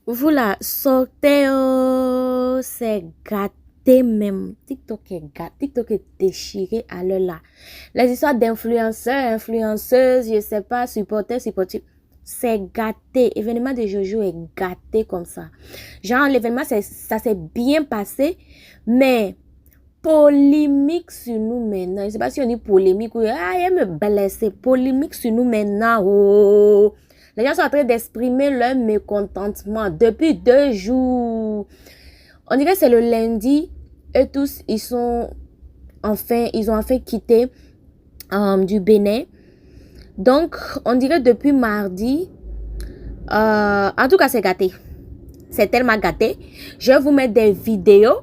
Vous la sortez, oh, c'est gâté même. TikTok est gâté, TikTok est déchiré à l'heure là. Les histoires d'influenceurs, influenceuses, je sais pas, supporters, c'est gâté. L'événement de Jojo est gâté comme ça. Genre, l'événement, ça s'est bien passé, mais polémique sur nous maintenant. Je sais pas si on dit polémique ou elle me blesse. Polémique sur nous maintenant. Oh. Les gens sont en train d'exprimer leur mécontentement depuis 2 jours. On dirait que c'est le lundi et tous ils ont enfin quitté du Bénin. Donc on dirait depuis mardi. En tout cas c'est gâté. C'est tellement gâté. Je vais vous mettre des vidéos.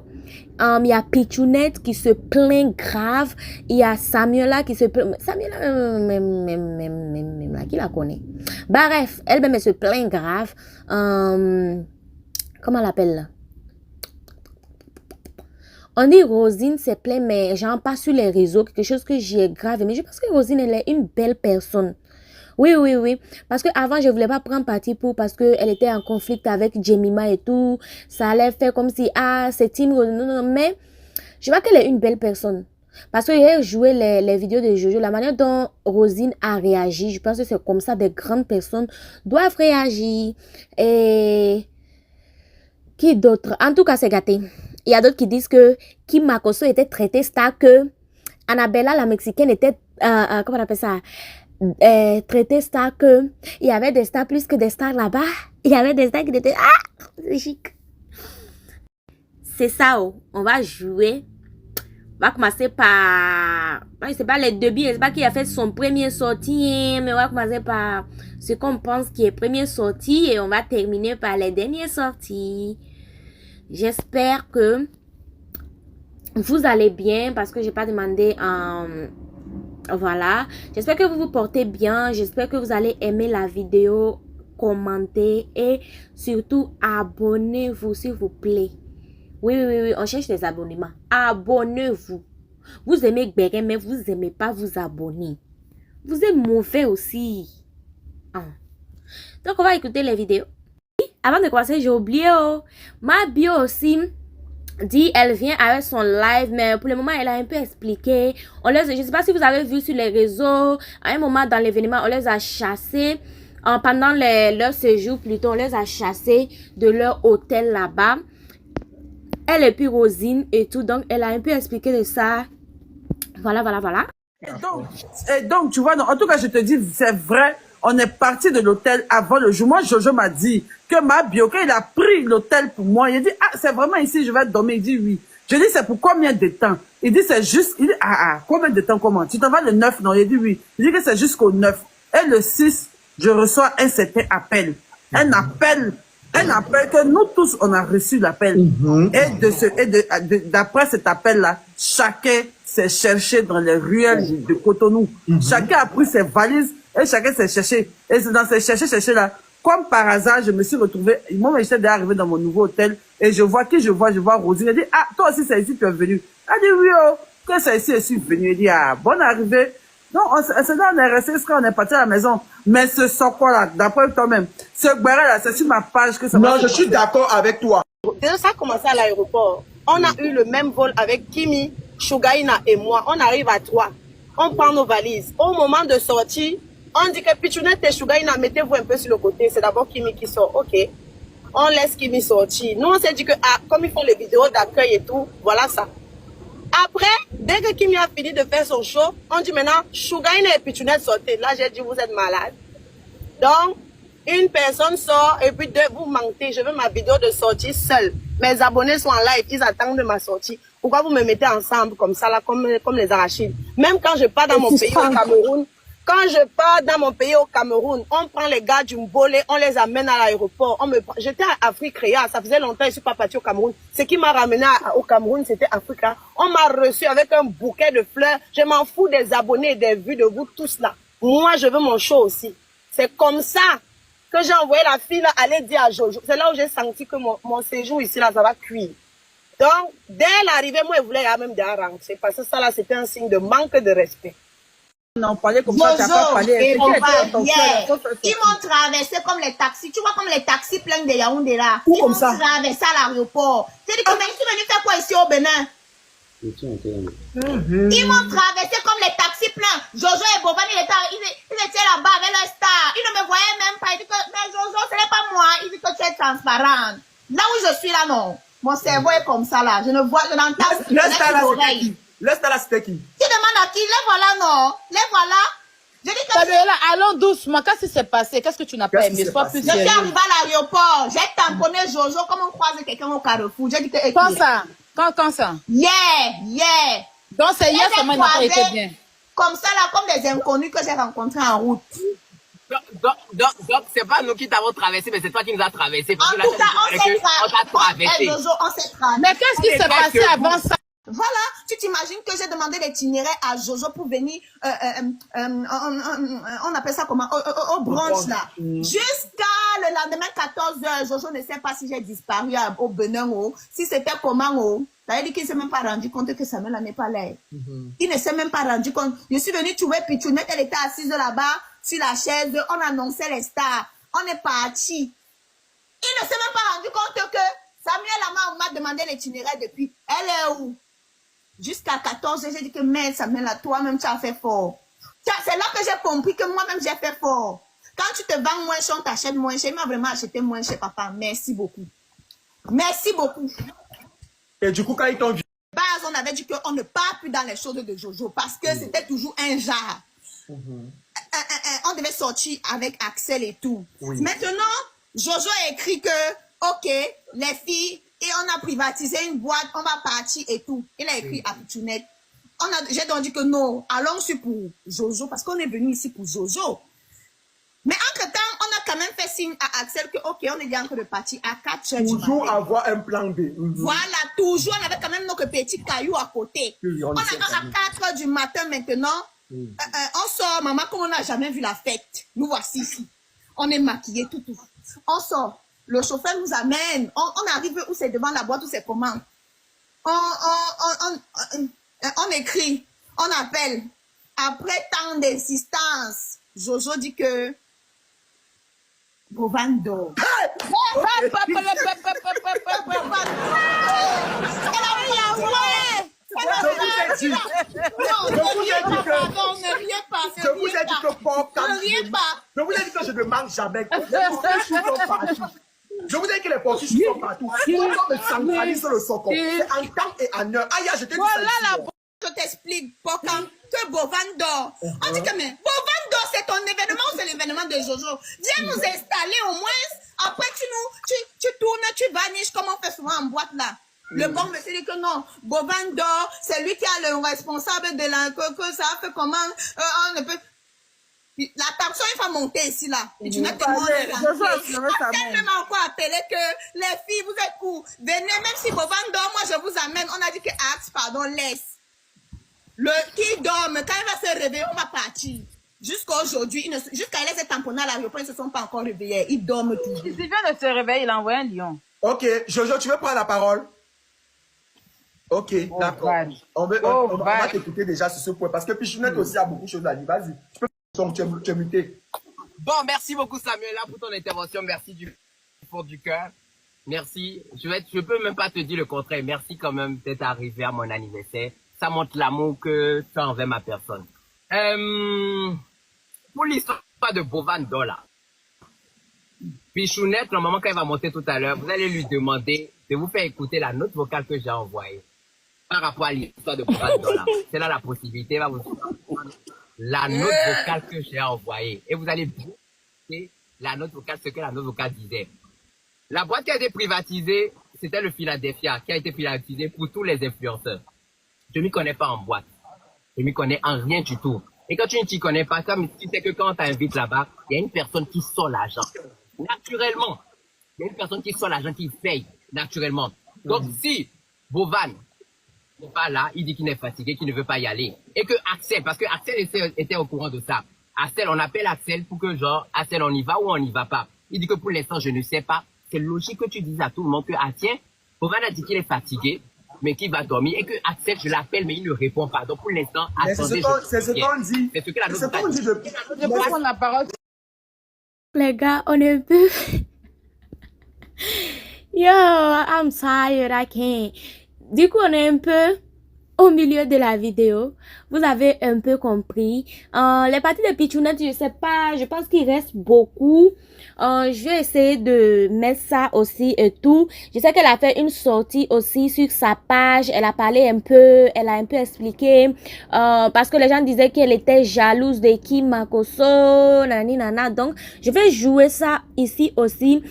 Il y a Pichounette qui se plaint grave. Il y a Samuela qui se plaint. Samuela, même, qui la connaît? Bref, elle-même, elle se plaint grave. Comment elle l'appelle là? On dit Rosine se plaint, mais genre pas sur les réseaux. Quelque chose que j'ai grave. Mais je pense que Rosine, elle est une belle personne. Oui. Parce que avant je voulais pas prendre parti parce que elle était en conflit avec Jemima et tout. Ça allait faire comme si, c'est Team Rosine. Non. Mais je vois qu'elle est une belle personne. Parce que j'ai joué les vidéos de Jojo. La manière dont Rosine a réagi, je pense que c'est comme ça des grandes personnes doivent réagir. Et qui d'autre? En tout cas, c'est gâté. Il y a d'autres qui disent que Kim Makosso était traité star, que Annabella, la Mexicaine, était, comment on appelle ça? Traité star, que il y avait des stars plus que des stars là-bas. Il y avait des stars qui étaient, c'est chic. C'est ça, oh. On va jouer. On va commencer par, je sais pas les débuts, je sais pas qui a fait son premier sortie, mais on va commencer par ce qu'on pense qui est premier sortie et on va terminer par les dernières sorties. J'espère que vous allez bien parce que j'ai pas demandé voilà. J'espère que vous vous portez bien. J'espère que vous allez aimer la vidéo, commenter et surtout abonnez-vous s'il vous plaît. Oui, on cherche des abonnements. Abonnez-vous. Vous aimez Gberen, mais vous n'aimez pas vous abonner. Vous êtes mauvais aussi. Donc, on va écouter les vidéos. Avant de commencer, j'ai oublié, ma bio aussi dit, elle vient avec son live, mais pour le moment, elle a un peu expliqué. Je ne sais pas si vous avez vu sur les réseaux, à un moment dans l'événement, on les a chassés. Pendant leur séjour, plutôt, on les a chassés de leur hôtel là-bas. Elle et puis Rosine et tout, donc elle a un peu expliqué de ça. Voilà. Et donc, tu vois, en tout cas, je te dis, c'est vrai, on est parti de l'hôtel avant le jour. Moi, Jojo m'a dit que ma Bioka, il a pris l'hôtel pour moi. Il a dit, c'est vraiment ici, je vais dormir. Il dit oui. Je dis, c'est pour combien de temps? Il dit, c'est juste, il dit, combien de temps, comment? Tu t'en vas le 9, non? Il dit oui. Il dit que c'est jusqu'au 9. Et le 6, je reçois un certain appel. Un appel que nous tous, on a reçu l'appel. Et d'après cet appel-là, chacun s'est cherché dans les ruelles de Cotonou. Chacun a pris ses valises et chacun s'est cherché. Et c'est dans ces chercher-là, comme par hasard, je me suis retrouvé, moi, j'étais déjà arrivé dans mon nouveau hôtel et je vois Rosine. Elle dit, toi aussi, c'est ici que tu es venu. Elle dit, oui, que c'est ici, je suis venu. Elle dit, bonne arrivée. Non, c'est là, on est resté jusqu'à on est parti à la maison. Mais ce quoi là, d'après toi-même, ce Gberen là, c'est sur ma page que ça va. Non, je suis d'accord avec toi. Déjà, ça a commencé à l'aéroport. On a eu le même vol avec Kimi, Shugaina et moi. On arrive à 3. On prend nos valises. Au moment de sortie, on dit que Pichounette et Shugaina, mettez-vous un peu sur le côté. C'est d'abord Kimi qui sort. Ok. On laisse Kimi sortir. Nous, on s'est dit que, comme ils font les vidéos d'accueil et tout, voilà ça. Après, dès que Kimi a fini de faire son show, on dit maintenant, Shugaina et Pichounette sortez. Là, j'ai dit, vous êtes malade. Donc, une personne sort et puis 2, vous mentez. Je veux ma vidéo de sortie seule. Mes abonnés sont en live, ils attendent de ma sortie. Pourquoi vous me mettez ensemble comme ça, là, comme les arachides? Même quand je pars dans mon pays au Cameroun, on prend les gars du Mbolé, on les amène à l'aéroport. J'étais à Afrique Réa, ça faisait longtemps, je ne suis pas partie au Cameroun. Ce qui m'a ramené au Cameroun, c'était Africa. On m'a reçu avec un bouquet de fleurs. Je m'en fous des abonnés et des vues de vous tous là. Moi, je veux mon show aussi. C'est comme ça que j'ai envoyé la fille là, aller dire à Jojo. C'est là où j'ai senti que mon séjour ici là, ça va cuire. Donc, dès l'arrivée, moi, je voulais même déjà rentrer. Parce que ça là, c'était un signe de manque de respect. Non, parler comme ça, tu n'as pas Jojo parlé. et C'est qui était Bovan, ton hier, frère, ton frère, ils m'ont traversé comme les taxis. Tu vois comme les taxis pleins de Yaoundé là. Où Ils comme m'ont ça? traversé à l'aéroport. J'ai dit que mais ils sont venus faire quoi ici au Bénin? Ils m'ont traversé comme les taxis pleins. Jojo et Bovan, ils étaient là-bas avec leur star. Ils ne me voyaient même pas. Ils disent que, mais Jojo, ce n'est pas moi. Ils disent que tu es transparente. Là où je suis là, non. Mon cerveau est comme ça là. Je ne vois, je n'entends Le star là, c'était qui? Le star là, c'était qui? Tu demandes à qui? Les voilà, non. Les voilà. Je dis que Fabiola, allons doucement. Qu'est-ce qui s'est passé? Qu'est-ce que tu n'as pas Qu'est-ce qui aimé? s'est Sois passé? plus je suis sérieux. arrivée à l'aéroport. J'ai tamponné Jojo comme on croise quelqu'un au carrefour. J'ai dit que. Quand ça? Quand ça? Yeah. Donc c'est hier J'ai seulement, il n'a pas été croisé bien. comme ça là, comme des inconnus que j'ai rencontrés en route. Donc, c'est pas nous qui t'avons traversé, mais c'est toi qui nous as traversé. Parce En que tout cas, on s'est on t'a traversé. Jojo, on s'est traversé. Mais qu'est-ce qui s'est passé avant ça? Voilà, tu t'imagines que j'ai demandé l'itinéraire à Jojo pour venir, on appelle ça comment, au brunch là. Jusqu'à le lendemain 14h, Jojo ne sait pas si j'ai disparu au Benin ou si c'était comment ou. Ça veut dire qu'il ne s'est même pas rendu compte que Samuel n'est pas là. Il ne s'est même pas rendu compte. Je suis venue trouver Pichounette, elle était assise là-bas sur la chaise, on annonçait les stars, on est parti. Il ne s'est même pas rendu compte que Samuel m'a demandé l'itinéraire depuis. Elle est où? Jusqu'à 14h, j'ai dit que mais Samuel, toi-même, tu as fait fort. C'est là que j'ai compris que moi-même, j'ai fait fort. Quand tu te vends moins cher, on t'achète moins cher. Il m'a vraiment acheté moins cher, papa. Merci beaucoup. Merci beaucoup. Et du coup, quand ils t'ont vu, Base, on avait dit qu'on ne part plus dans les choses de Jojo parce que c'était toujours un genre. On devait sortir avec Axel et tout. Maintenant, Jojo a écrit que, ok, les filles, et on a privatisé une boîte, on va partir et tout. Il a écrit à Pichounette. J'ai donc dit que non, allons sur pour Jojo, parce qu'on est venu ici pour Jojo. Mais entre-temps, on a quand même fait signe à Axel que, ok, on est bien en train de partir à 4 heures du matin. toujours avoir un plan B. Voilà, toujours, on avait quand même notre petit caillou à côté. Oui, on On le attend sait très à 4 heures du matin maintenant. On sort, maman, comme on n'a jamais vu la fête. Nous voici ici. On est maquillés, tout. On sort. Le chauffeur nous amène. On arrive où c'est devant la boîte, où c'est comment. On écrit. On appelle. Après tant d'insistance, Jojo dit que Bovan dort. Je vous ai dit que Bob, je vous ai dit que je ne mange jamais. Je vous ai dit que les portiches sont partout. On me centralise sur le socon. C'est en temps et en heure. Aïe, je t'ai dit ça. Je t'explique, Bokan, que Bovan dort. On dit que mais Bovan dort, c'est ton événement ou c'est l'événement de Jojo? Viens nous installer au moins. Après, tu tournes, tu vaniches comme on fait souvent en boîte là. Le bon monsieur dit que non, Bovan dort, c'est lui qui est le responsable de la que ça fait comment on ne peut. La tension, il faut monter ici là. Et tu n'as tellement même encore appelé que les filles, vous êtes où? Venez, même si Bovan dort, moi je vous amène. On a dit que Axe, pardon, laisse. Le qui dorme, quand il va se réveiller, on va partir. Jusqu'à aujourd'hui, jusqu'à il s'est tamponné à l'aéroport, ils ne se sont pas encore réveillés. Ils dorment toujours. Il vient de se réveiller, il a envoyé un lion. Ok, Jojo, tu veux prendre la parole? Ok, d'accord. On va t'écouter déjà sur ce point parce que Pichounette aussi a beaucoup de choses à dire. Vas-y, tu es muté. Bon, merci beaucoup, Samuel, pour ton intervention. Merci du fond du cœur. Merci. Je peux même pas te dire le contraire. Merci quand même d'être arrivé à mon anniversaire. Ça montre l'amour que tu as envers ma personne. Pour l'histoire de Bovan Dola, Pichounette, normalement, quand il va monter tout à l'heure, vous allez lui demander de vous faire écouter la note vocale que j'ai envoyée par rapport à l'histoire de Bovan Dola. C'est là la possibilité, va vous la note vocale que j'ai envoyée. Et vous allez écouter la note vocale, ce que la note vocale disait. La boîte qui a été privatisée, c'était le Philadelphia, qui a été privatisé pour tous les influenceurs. Je ne m'y connais pas en boîte. Je ne m'y connais en rien du tout. Et quand tu ne t'y connais pas, comme tu sais que quand on t'invite là-bas, il y a une personne qui sort l'argent. Naturellement. Il y a une personne qui sort l'argent, qui paye naturellement. Donc si Bovan n'est pas là, il dit qu'il est fatigué, qu'il ne veut pas y aller. Et que Axel, parce que Axel était au courant de ça. Axel, on appelle Axel pour que genre, Axel, on y va ou on n'y va pas. Il dit que pour l'instant, je ne sais pas. C'est logique que tu dises à tout le monde que, ah tiens, Bovan a dit qu'il est fatigué. mais qui va dormir, et que Axel, je l'appelle, mais il ne répond pas. Donc pour l'instant, Mais attendez. c'est ce qu'on dit. C'est ce que la C'est ce nôtre qu'on dit dit. Je peux prendre la parole. Les gars, on est un peu... Yo, I'm tired, I can't. Du coup, on est un peu au milieu de la vidéo. Vous avez un peu compris. Les parties de pitchounette, je sais pas, je pense qu'il reste beaucoup. Je vais essayer de mettre ça aussi et tout. Je sais qu'elle a fait une sortie aussi sur sa page. Elle a parlé un peu, elle a un peu expliqué. Parce que les gens disaient qu'elle était jalouse de Kim Makosso, nani nana. Donc, je vais jouer ça ici aussi.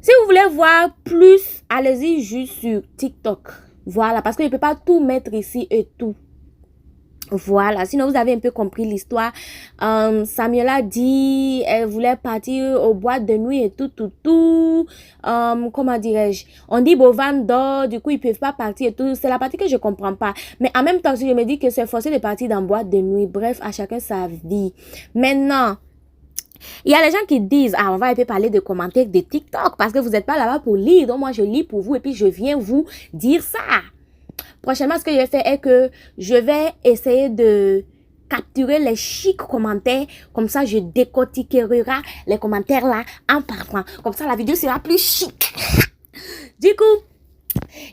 Si vous voulez voir plus, allez-y juste sur TikTok. Voilà, parce que je ne peux pas tout mettre ici et tout. Voilà, sinon vous avez un peu compris l'histoire. Samuela dit, elle voulait partir au boîte de nuit et tout. Comment dirais-je? On dit Bovan dort, du coup ils peuvent pas partir et tout. C'est la partie que je comprends pas. Mais en même temps, si je me dis que c'est forcé de partir dans boîte de nuit, bref, à chacun sa vie. Maintenant, il y a les gens qui disent, on va un peu parler de commentaires de TikTok parce que vous n'êtes pas là-bas pour lire. Donc, moi, je lis pour vous et puis je viens vous dire ça. Prochainement, ce que je vais faire est que je vais essayer de capturer les chics commentaires. Comme ça, je décortiquerai les commentaires là en parlant. Comme ça, la vidéo sera plus chic. Du coup,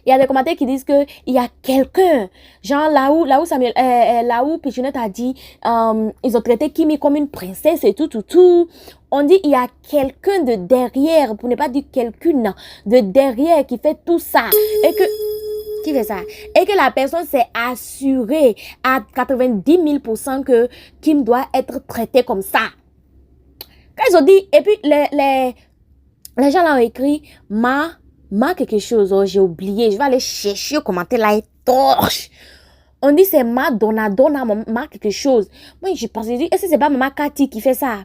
il y a des commentaires qui disent que il y a quelqu'un, genre là où Samuel, là où Pitchounette a dit, ils ont traité Kimi comme une princesse et tout. On dit il y a quelqu'un de derrière, pour ne pas dire quelqu'une de derrière qui fait tout ça et que qui fait ça et que la personne s'est assurée à 90 000% que Kim doit être traitée comme ça. Quand ils ont dit et puis les gens là ont écrit Ma quelque chose, oh, j'ai oublié. Je vais aller chercher au commentaire là et torche. On dit c'est ma donna, ma quelque chose. Moi, je pense, est-ce que c'est pas Maman Cathy qui fait ça?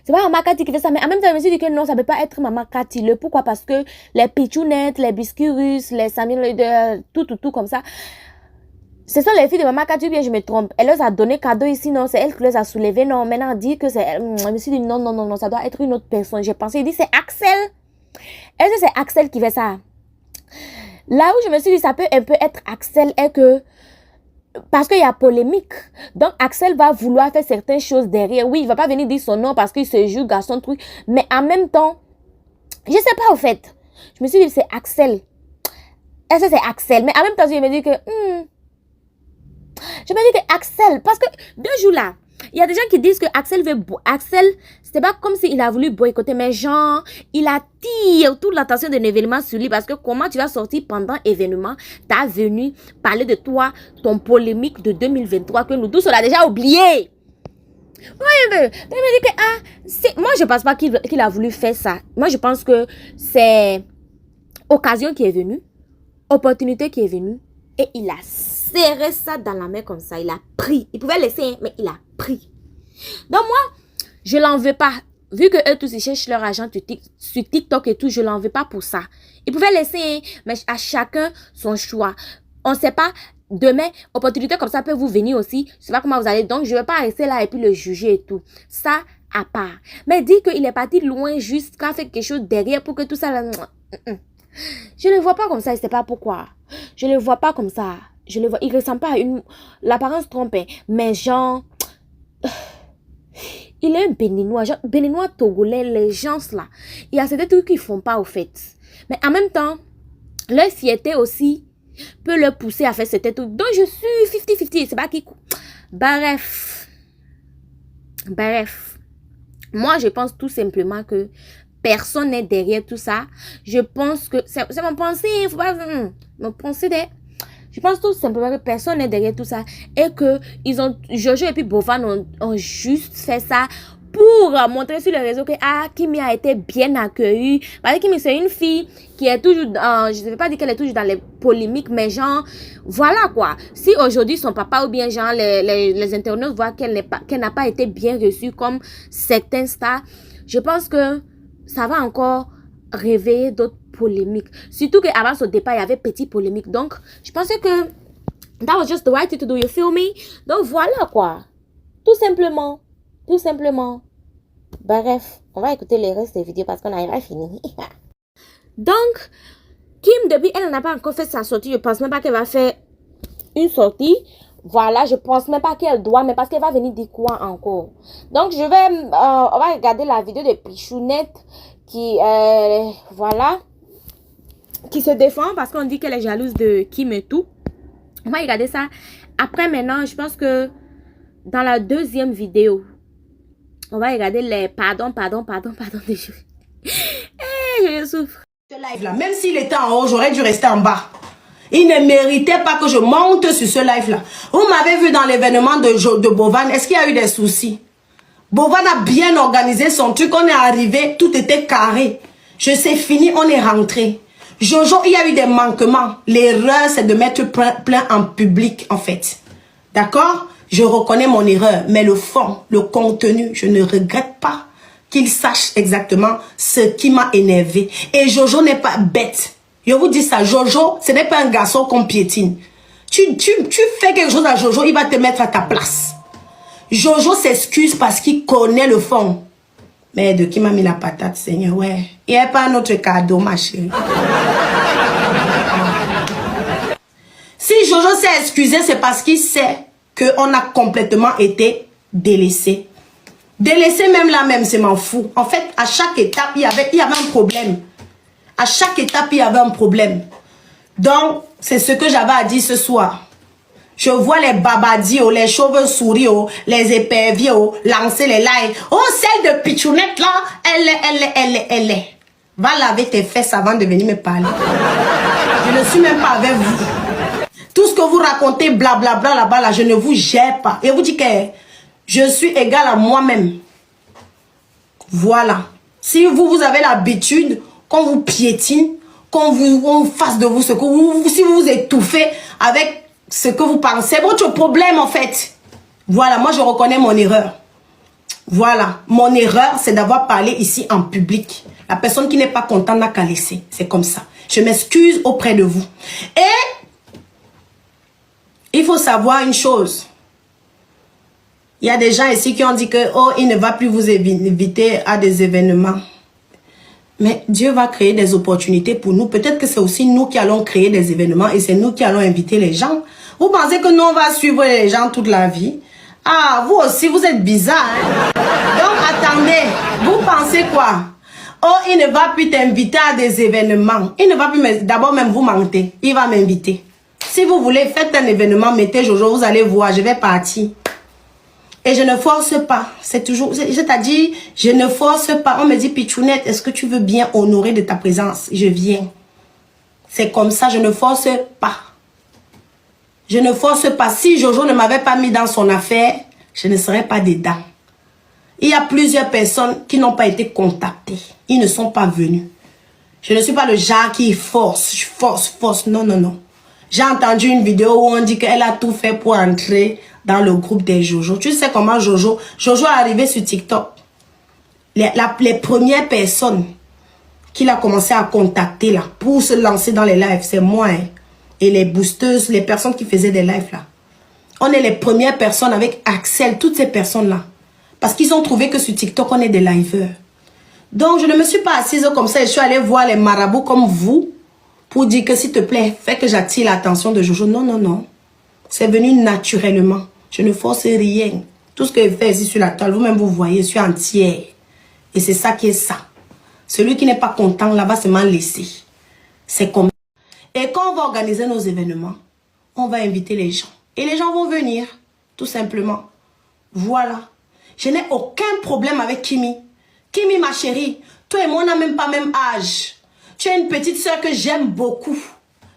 C'est pas Maman Cathy qui fait ça, mais en même temps, je me suis dit que non, ça peut pas être Maman Cathy. Pourquoi? Parce que les pitchounettes, les biscuits russes, les Samuel, tout comme ça. Ce sont les filles de Maman Cathy, ou bien je me trompe. Elle leur a donné cadeau ici, non, c'est elle qui les a soulevés, non. Maintenant, on dit que c'est elle. Je me suis dit non, ça doit être une autre personne. J'ai pensé, il dit c'est Axel. Est-ce que c'est Axel qui fait ça? Là où je me suis dit ça peut un peu être Axel est que parce qu'il y a polémique. Donc Axel va vouloir faire certaines choses derrière. Oui, il va pas venir dire son nom parce qu'il se joue garçon truc. Mais en même temps, je sais pas au fait. Je me suis dit c'est Axel. Est-ce que c'est Axel? Mais en même temps, je me dis que je me dis que Axel, parce que 2 jours là, il y a des gens qui disent que Axel c'était pas comme s'il a voulu boycotter, mais genre, il attire toute l'attention de l'événement sur lui parce que comment tu vas sortir pendant l'événement, t'as venu parler de toi, ton polémique de 2023 que nous tous on a déjà oublié. Oui, mais il me dit que moi je pense pas qu'il a voulu faire ça. Moi je pense que c'est occasion qui est venue, opportunité qui est venue et il a serré ça dans la main comme ça, il a pris. Il pouvait laisser, mais il a pris. Donc moi, je l'en veux pas. Vu que eux tous ils cherchent leur argent sur TikTok et tout, je l'en veux pas pour ça. Ils pouvaient laisser, mais à chacun son choix. On sait pas, demain, opportunité comme ça peut vous venir aussi. Je sais pas comment vous allez. Donc, je vais pas rester là et puis le juger et tout. Ça, à part. Mais dire qu'il est parti loin jusqu'à faire quelque chose derrière pour que tout ça... Je ne le vois pas comme ça, je sais pas pourquoi. Je ne le vois pas comme ça. Je le vois, il ressemble pas à une... L'apparence trompe, mais genre... Il est un béninois, genre béninois togolais, les gens là. Il y a certains trucs qu'ils font pas au fait. Mais en même temps, leur fierté aussi peut le pousser à faire certains trucs. Donc je suis 50-50, c'est pas qui... Bref. Moi je pense tout simplement que personne n'est derrière tout ça. Je pense que... C'est mon pensée, il faut pas... Mon pensée des... Je pense tout simplement que personne n'est derrière tout ça. Et que Jojo et puis Bovan ont juste fait ça pour montrer sur les réseaux que Kimi a été bien accueillie. Parce que Kimi, c'est une fille qui est toujours... je ne vais pas dire qu'elle est toujours dans les polémiques, mais genre... Voilà quoi. Si aujourd'hui son papa ou bien genre les internautes voient qu'elle n'a pas été bien reçue comme certains stars, je pense que ça va encore réveiller d'autres polémiques. Surtout qu'avant son départ, il y avait petit polémique. Donc, je pensais que that was just the right thing to do, you feel me? Donc, voilà quoi. Tout simplement. Bref, on va écouter les restes des vidéos parce qu'on n'arrive pas à finir. Donc, Kim, depuis, elle n'a pas encore fait sa sortie. Je pense même pas qu'elle va faire une sortie. Voilà, je pense même pas qu'elle doit, mais parce qu'elle va venir dire quoi encore. Donc, on va regarder la vidéo de Pichounette qui, voilà, qui se défend parce qu'on dit qu'elle est jalouse de Kim et tout. On va regarder ça. Après, maintenant, je pense que dans la deuxième vidéo, on va regarder les pardon des choses. Je souffre. Ce live-là, même s'il était en haut, j'aurais dû rester en bas. Il ne méritait pas que je monte sur ce live-là. Vous m'avez vu dans l'événement de Bovan. Est-ce qu'il y a eu des soucis? Bovan a bien organisé son truc. On est arrivé, tout était carré. Je sais, fini, on est rentré. Jojo, il y a eu des manquements. L'erreur, c'est de mettre plein en public, en fait. D'accord? Je reconnais mon erreur. Mais le fond, le contenu, je ne regrette pas qu'il sache exactement ce qui m'a énervé. Et Jojo n'est pas bête. Je vous dis ça, Jojo, ce n'est pas un garçon qu'on piétine. Tu fais quelque chose à Jojo, il va te mettre à ta place. Jojo s'excuse parce qu'il connaît le fond. Mais de qui m'a mis la patate, Seigneur, ouais. Il n'y a pas un autre cadeau, ma chérie. Si Jojo s'est excusé, c'est parce qu'il sait qu'on a complètement été délaissé. Délaissé même là même, c'est m'en fou. En fait, à chaque étape, il y avait un problème. À chaque étape, il y avait un problème. Donc, c'est ce que j'avais à dire ce soir. Je vois les babadios, les chauves-souris, les éperviers, lancer les lives. Oh, celle de Pichounette là, elle est. Va laver tes fesses avant de venir me parler. Je ne suis même pas avec vous. Tout ce que vous racontez, blablabla là-bas, là, je ne vous gère pas. Et vous dites que je suis égal à moi-même. Voilà. Si vous avez l'habitude qu'on vous piétine, qu'on fasse de vous ce que si vous vous étouffez avec ce que vous pensez, c'est votre problème en fait. Voilà, moi je reconnais mon erreur. Voilà, mon erreur c'est d'avoir parlé ici en public. La personne qui n'est pas contente n'a qu'à laisser. C'est comme ça. Je m'excuse auprès de vous. Et il faut savoir une chose. Il y a des gens ici qui ont dit que oh, il ne va plus vous inviter à des événements. Mais Dieu va créer des opportunités pour nous. Peut-être que c'est aussi nous qui allons créer des événements et c'est nous qui allons inviter les gens. Vous pensez que nous, on va suivre les gens toute la vie? Ah, vous aussi, vous êtes bizarre. Hein? Donc, attendez. Vous pensez quoi? Oh, il ne va plus t'inviter à des événements. Il ne va plus... D'abord, même vous mentez. Il va m'inviter. Si vous voulez, faites un événement, mettez Jojo, vous allez voir, je vais partir. Et je ne force pas. C'est toujours... Je t'ai dit, je ne force pas. On me dit, Pichounette, est-ce que tu veux bien honorer de ta présence? Je viens. C'est comme ça, je ne force pas. Je ne force pas. Si Jojo ne m'avait pas mis dans son affaire, je ne serais pas dedans. Il y a plusieurs personnes qui n'ont pas été contactées. Ils ne sont pas venus. Je ne suis pas le genre qui force. Je force. Non, non, non. J'ai entendu une vidéo où on dit qu'elle a tout fait pour entrer dans le groupe des Jojo. Tu sais comment Jojo est arrivé sur TikTok. Les premières personnes qu'il a commencé à contacter là pour se lancer dans les lives, c'est moi. Hein. Et les boosteuses, les personnes qui faisaient des lives là. On est les premières personnes avec Axel, toutes ces personnes là. Parce qu'ils ont trouvé que sur TikTok, on est des liveurs. Donc, je ne me suis pas assise comme ça et je suis allée voir les marabouts comme vous pour dire que s'il te plaît, fais que j'attire l'attention de Jojo. Non, non, non. C'est venu naturellement. Je ne force rien. Tout ce que je fais ici sur la toile, vous-même vous voyez, je suis entière. Et c'est ça qui est ça. Celui qui n'est pas content, là, va se m'en laisser. C'est comme ça. Et quand on va organiser nos événements, on va inviter les gens. Et les gens vont venir, tout simplement. Voilà. Je n'ai aucun problème avec Kimi. Kimi, ma chérie, toi et moi, on n'a même pas même âge. Tu es une petite soeur que j'aime beaucoup.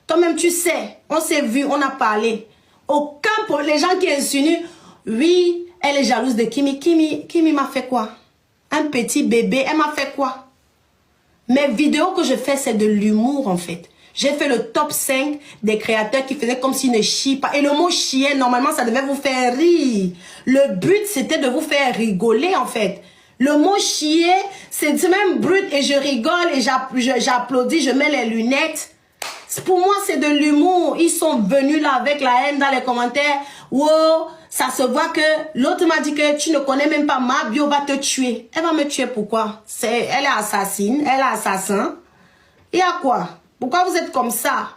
Toi-même, tu sais, on s'est vu, on a parlé. Aucun problème. Les gens qui insinuent, oui, elle est jalouse de Kimi. Kimi m'a fait quoi? Un petit bébé, elle m'a fait quoi? Mes vidéos que je fais, c'est de l'humour, en fait. J'ai fait le top 5 des créateurs qui faisaient comme s'ils ne chient pas. Et le mot chier, normalement, ça devait vous faire rire. Le but, c'était de vous faire rigoler, en fait. Le mot chier, c'est même brut et je rigole et j'applaudis, je mets les lunettes. Pour moi, c'est de l'humour. Ils sont venus là avec la haine dans les commentaires. Wow, ça se voit que l'autre m'a dit que tu ne connais même pas ma bio, va te tuer. Elle va me tuer pourquoi? Elle est assassine, elle est assassin. Il y a quoi? Pourquoi vous êtes comme ça?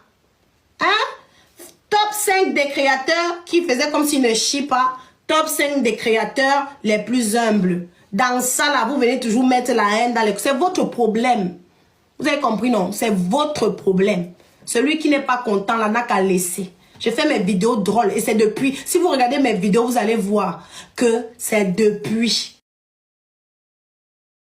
Hein? Top 5 des créateurs qui faisaient comme s'ils ne chient pas. Top 5 des créateurs les plus humbles. Dans ça, là, vous venez toujours mettre la haine dans les... C'est votre problème. Vous avez compris, non? C'est votre problème. Celui qui n'est pas content, là, n'a qu'à laisser. Je fais mes vidéos drôles et c'est depuis... Si vous regardez mes vidéos, vous allez voir que c'est depuis...